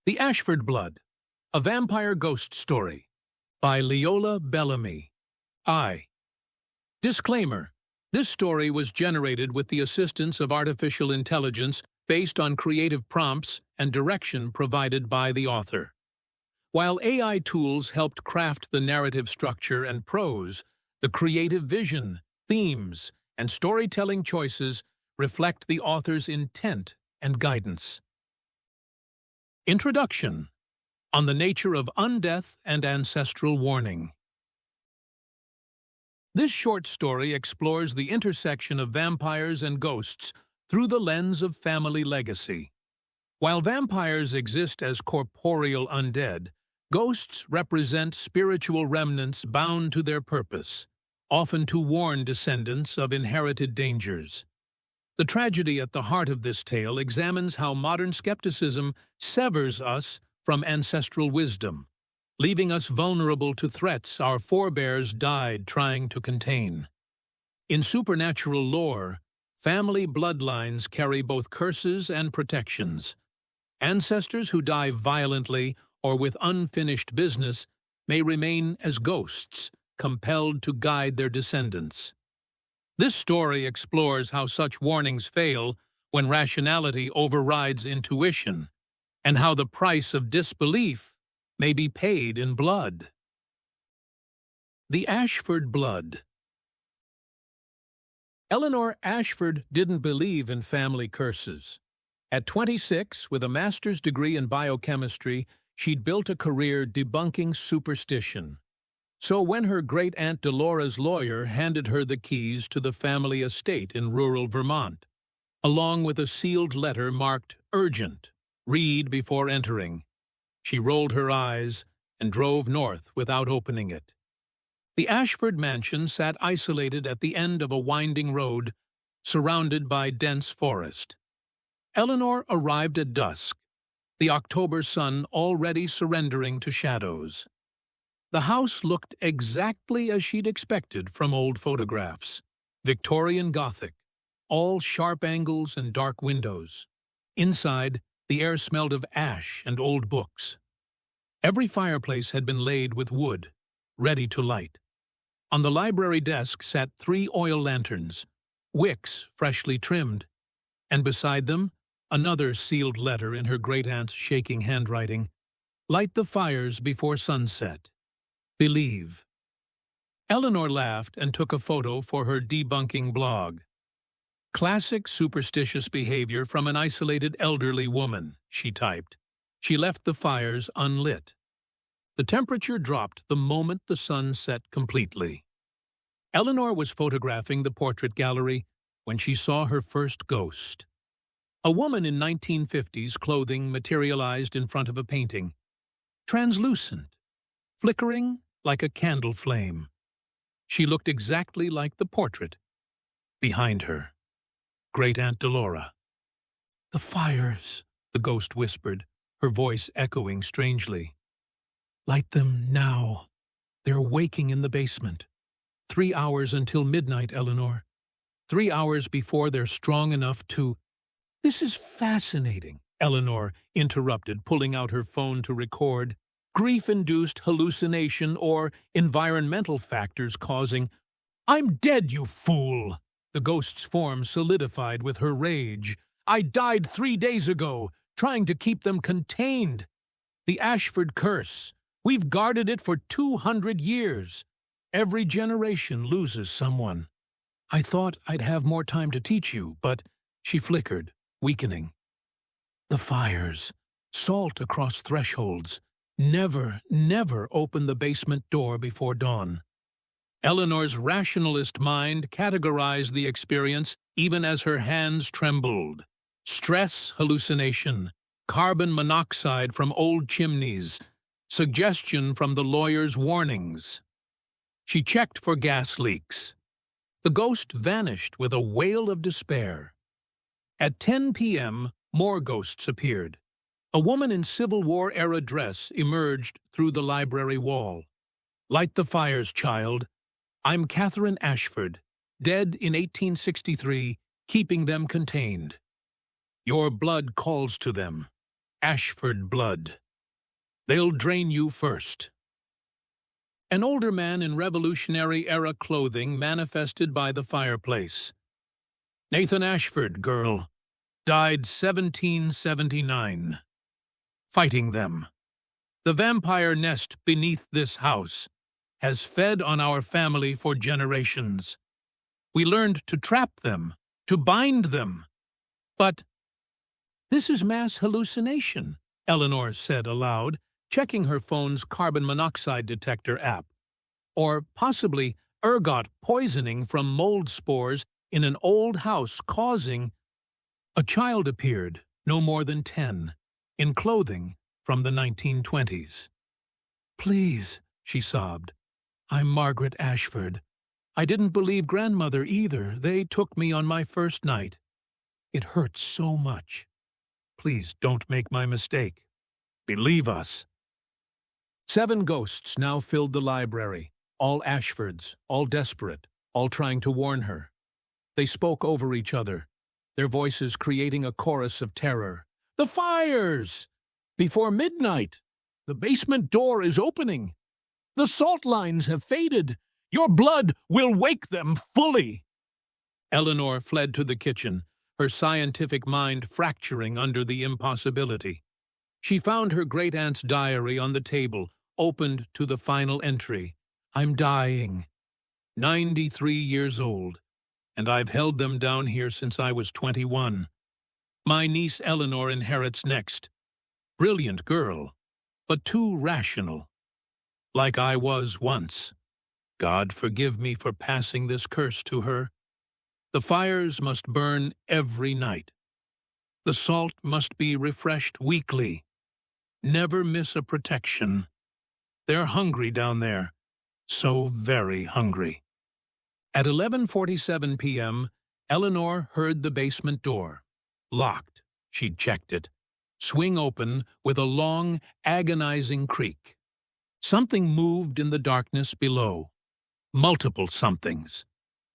The Ashford Blood, a Vampire Ghost Story, by Leola Bellamy. Disclaimer: this story was generated with the assistance of artificial intelligence based on creative prompts and direction provided by the author. While AI tools helped craft the narrative structure and prose, the creative vision, themes, and storytelling choices reflect the author's intent and guidance. Introduction: on the nature of undeath and ancestral warning. This short story explores the intersection of vampires and ghosts through the lens of family legacy. While vampires exist as corporeal undead, ghosts represent spiritual remnants bound to their purpose, often to warn descendants of inherited dangers. The tragedy at the heart of this tale examines how modern skepticism severs us from ancestral wisdom, leaving us vulnerable to threats our forebears died trying to contain. In supernatural lore, family bloodlines carry both curses and protections. Ancestors who die violently or with unfinished business may remain as ghosts, compelled to guide their descendants. This story explores how such warnings fail when rationality overrides intuition, and how the price of disbelief may be paid in blood. The Ashford Blood. Eleanor Ashford didn't believe in family curses. At 26, with a master's degree in biochemistry, she'd built a career debunking superstition. So when her great-aunt Dolores' lawyer handed her the keys to the family estate in rural Vermont, along with a sealed letter marked "Urgent, read before entering," she rolled her eyes and drove north without opening it. The Ashford mansion sat isolated at the end of a winding road, surrounded by dense forest. Eleanor arrived at dusk, the October sun already surrendering to shadows. The house looked exactly as she'd expected from old photographs. Victorian Gothic, all sharp angles and dark windows. Inside, the air smelled of ash and old books. Every fireplace had been laid with wood, ready to light. On the library desk sat 3 oil lanterns, wicks freshly trimmed, and beside them, another sealed letter in her great-aunt's shaking handwriting. "Light the fires before sunset. Believe." Eleanor laughed and took a photo for her debunking blog. "Classic superstitious behavior from an isolated elderly woman," she typed. She left the fires unlit. The temperature dropped the moment the sun set completely. Eleanor was photographing the portrait gallery when she saw her first ghost. A woman in 1950s clothing materialized in front of a painting. Translucent, flickering like a candle flame. She looked exactly like the portrait. Behind her, Great-Aunt Dolores. "The fires," the ghost whispered, her voice echoing strangely. "Light them now. They're waking in the basement. 3 hours until midnight, Eleanor. 3 hours before they're strong enough to—" "This is fascinating," Eleanor interrupted, pulling out her phone to record. "Grief-induced hallucination or environmental factors causing—" "I'm dead, you fool!" The ghost's form solidified with her rage. "I died 3 days ago, trying to keep them contained. The Ashford curse. We've guarded it for 200 years. Every generation loses someone. I thought I'd have more time to teach you, but—" She flickered, weakening. "The fires. Salt across thresholds. Never, never open the basement door before dawn." Eleanor's rationalist mind categorized the experience even as her hands trembled. Stress hallucination, carbon monoxide from old chimneys, suggestion from the lawyer's warnings. She checked for gas leaks. The ghost vanished with a wail of despair. At 10 p.m., more ghosts appeared. A woman in Civil War-era dress emerged through the library wall. "Light the fires, child. I'm Catherine Ashford, dead in 1863, keeping them contained. Your blood calls to them. Ashford blood. They'll drain you first. An older man in Revolutionary-era clothing manifested by the fireplace. Nathan Ashford, girl. Died 1779. Fighting them. The vampire nest beneath this house has fed on our family for generations. We learned to trap them, to bind them. But this is mass hallucination, Eleanor said aloud, checking her phone's carbon monoxide detector app. Or possibly ergot poisoning from mold spores in an old house causing... A child appeared, no more than 10, in clothing from the 1920s. "Please," she sobbed. "I'm Margaret Ashford. I didn't believe grandmother either. They took me on my first night. It hurts so much. Please don't make my mistake. Believe us." 7 ghosts now filled the library, all Ashfords, all desperate, all trying to warn her. They spoke over each other, their voices creating a chorus of terror. "The fires! Before midnight! The basement door is opening! The salt lines have faded! Your blood will wake them fully!" Eleanor fled to the kitchen, her scientific mind fracturing under the impossibility. She found her great-aunt's diary on the table, opened to the final entry. "I'm dying. 93 years old. And I've held them down here since I was 21. My niece Eleanor inherits next. Brilliant girl, but too rational. Like I was once. God forgive me for passing this curse to her. The fires must burn every night. The salt must be refreshed weekly. Never miss a protection. They're hungry down there. So very hungry." At 11:47 p.m., Eleanor heard the basement door. Locked, she'd checked it. Swing open with a long, agonizing creak. Something moved in the darkness below. Multiple somethings.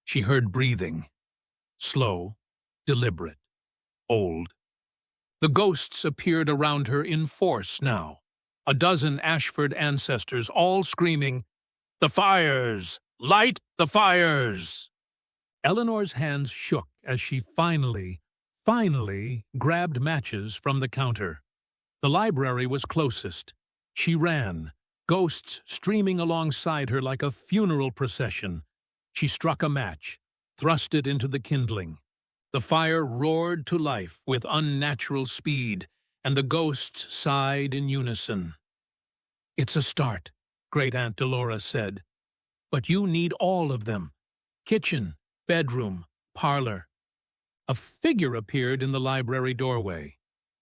She heard breathing. Slow, deliberate, old. The ghosts appeared around her in force now. A dozen Ashford ancestors, all screaming, "The fires! Light the fires!" Eleanor's hands shook as she finally grabbed matches from the counter. The library was closest. She ran, ghosts streaming alongside her like a funeral procession. She struck a match, thrust it into the kindling. The fire roared to life with unnatural speed, and the ghosts sighed in unison. "It's a start," Great-Aunt Dolores said. "But you need all of them. Kitchen, bedroom, parlor." A figure appeared in the library doorway.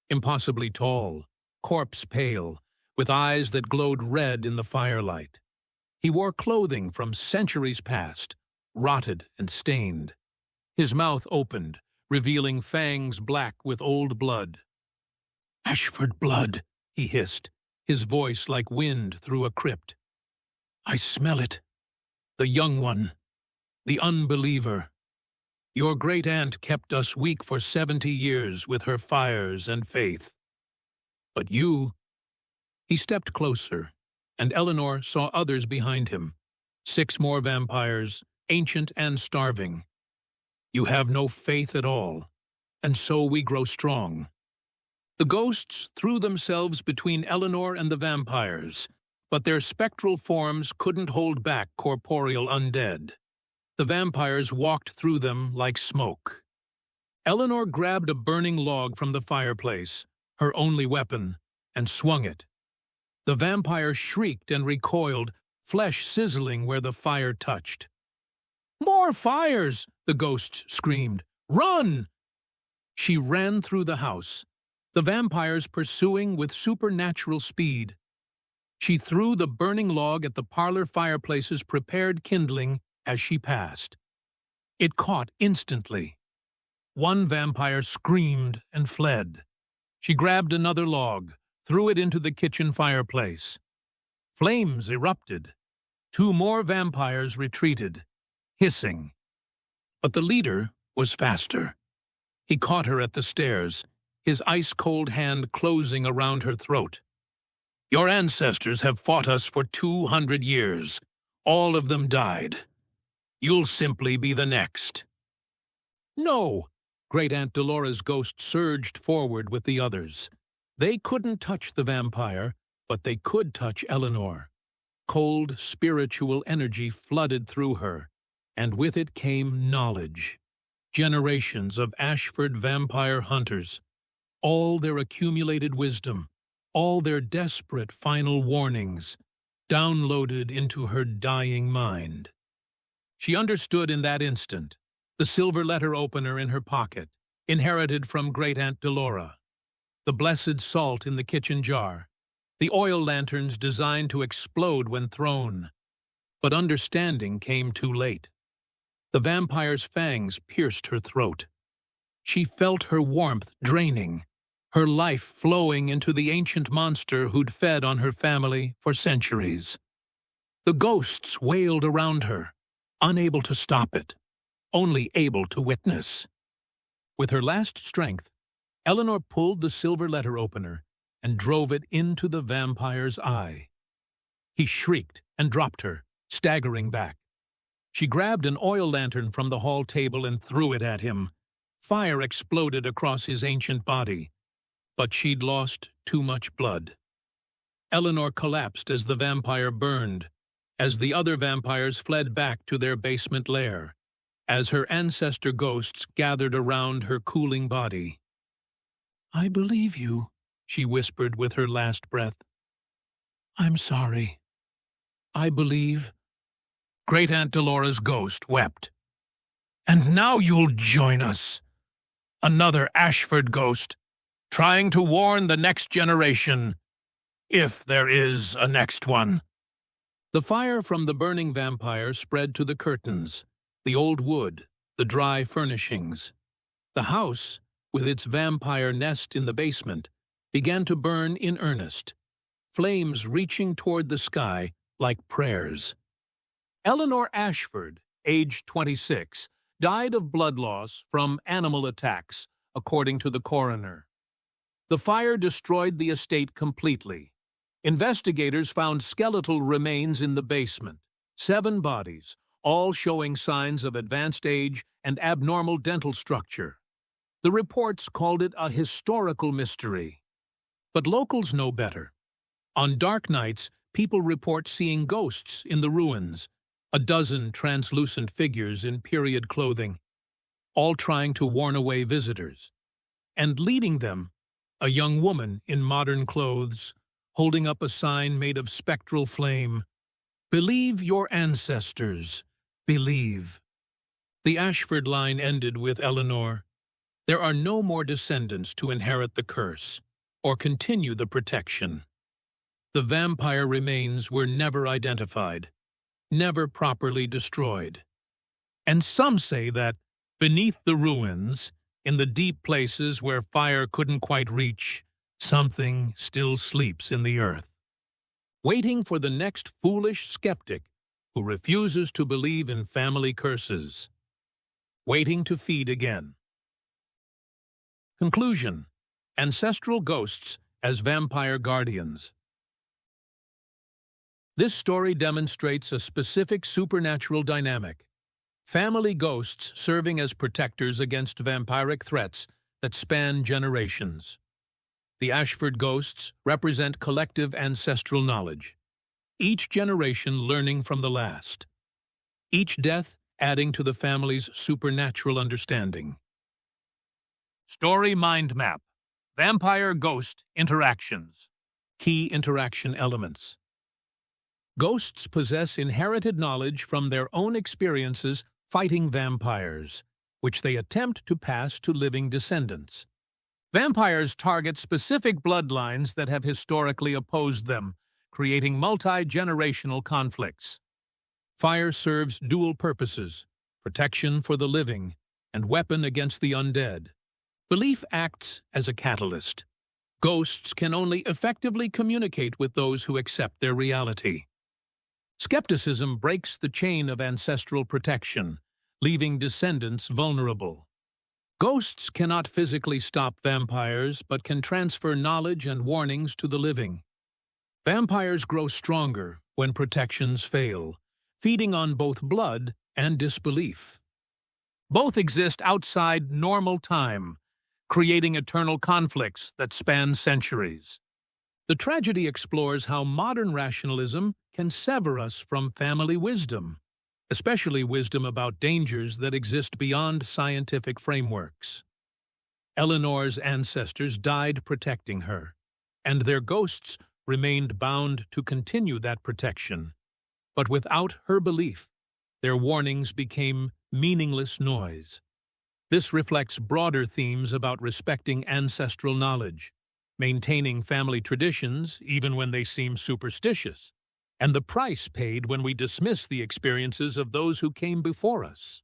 Impossibly tall, corpse pale, with eyes that glowed red in the firelight. He wore clothing from centuries past, rotted and stained. His mouth opened, revealing fangs black with old blood. "Ashford blood," he hissed, his voice like wind through a crypt. "I smell it. The young one. The unbeliever. Your great-aunt kept us weak for 70 years with her fires and faith. But you..." He stepped closer, and Eleanor saw others behind him. 6 more vampires, ancient and starving. "You have no faith at all, and so we grow strong." The ghosts threw themselves between Eleanor and the vampires, but their spectral forms couldn't hold back corporeal undead. The vampires walked through them like smoke. Eleanor grabbed a burning log from the fireplace, her only weapon, and swung it. The vampire shrieked and recoiled, flesh sizzling where the fire touched. "More fires!" the ghosts screamed. "Run!" She ran through the house, the vampires pursuing with supernatural speed. She threw the burning log at the parlor fireplace's prepared kindling as she passed. It caught instantly. One vampire screamed and fled. She grabbed another log, threw it into the kitchen fireplace. Flames erupted. 2 more vampires retreated, hissing. But the leader was faster. He caught her at the stairs, his ice-cold hand closing around her throat. "Your ancestors have fought us for 200 years. All of them died. You'll simply be the next." "No!" Great Aunt Delora's ghost surged forward with the others. They couldn't touch the vampire, but they could touch Eleanor. Cold, spiritual energy flooded through her, and with it came knowledge. Generations of Ashford vampire hunters, all their accumulated wisdom, all their desperate final warnings, downloaded into her dying mind. She understood in that instant, the silver letter opener in her pocket, inherited from Great Aunt Delora, the blessed salt in the kitchen jar, the oil lanterns designed to explode when thrown. But understanding came too late. The vampire's fangs pierced her throat. She felt her warmth draining, her life flowing into the ancient monster who'd fed on her family for centuries. The ghosts wailed around her, unable to stop it, only able to witness. With her last strength, Eleanor pulled the silver letter opener and drove it into the vampire's eye. He shrieked and dropped her, staggering back. She grabbed an oil lantern from the hall table and threw it at him. Fire exploded across his ancient body, but she'd lost too much blood. Eleanor collapsed as the vampire burned, as the other vampires fled back to their basement lair, as her ancestor ghosts gathered around her cooling body. "I believe you," she whispered with her last breath. "I'm sorry. I believe." Great Aunt Delora's ghost wept. "And now you'll join us. Another Ashford ghost, trying to warn the next generation, if there is a next one." The fire from the burning vampire spread to the curtains, the old wood, the dry furnishings. The house, with its vampire nest in the basement, began to burn in earnest, flames reaching toward the sky like prayers. Eleanor Ashford, aged 26, died of blood loss from animal attacks, according to the coroner. The fire destroyed the estate completely. Investigators found skeletal remains in the basement, 7 bodies, all showing signs of advanced age and abnormal dental structure. The reports called it a historical mystery. But locals know better. On dark nights, people report seeing ghosts in the ruins, a dozen translucent figures in period clothing, all trying to warn away visitors. And leading them, a young woman in modern clothes, holding up a sign made of spectral flame. "Believe your ancestors. Believe." The Ashford line ended with Eleanor. There are no more descendants to inherit the curse or continue the protection. The vampire remains were never identified, never properly destroyed. And some say that, beneath the ruins, in the deep places where fire couldn't quite reach, something still sleeps in the earth, waiting for the next foolish skeptic who refuses to believe in family curses, waiting to feed again. Conclusion: Ancestral ghosts as vampire guardians. This story demonstrates a specific supernatural dynamic: family ghosts serving as protectors against vampiric threats that span generations. The Ashford ghosts represent collective ancestral knowledge, each generation learning from the last, each death adding to the family's supernatural understanding. Story Mind Map: Vampire-Ghost Interactions. Key interaction elements. Ghosts possess inherited knowledge from their own experiences fighting vampires, which they attempt to pass to living descendants. Vampires target specific bloodlines that have historically opposed them, creating multi-generational conflicts. Fire serves dual purposes: protection for the living and weapon against the undead. Belief acts as a catalyst. Ghosts can only effectively communicate with those who accept their reality. Skepticism breaks the chain of ancestral protection, leaving descendants vulnerable. Ghosts cannot physically stop vampires, but can transfer knowledge and warnings to the living. Vampires grow stronger when protections fail, feeding on both blood and disbelief. Both exist outside normal time, creating eternal conflicts that span centuries. The tragedy explores how modern rationalism can sever us from family wisdom, especially wisdom about dangers that exist beyond scientific frameworks. Eleanor's ancestors died protecting her, and their ghosts remained bound to continue that protection. But without her belief, their warnings became meaningless noise. This reflects broader themes about respecting ancestral knowledge, maintaining family traditions even when they seem superstitious, and the price paid when we dismiss the experiences of those who came before us.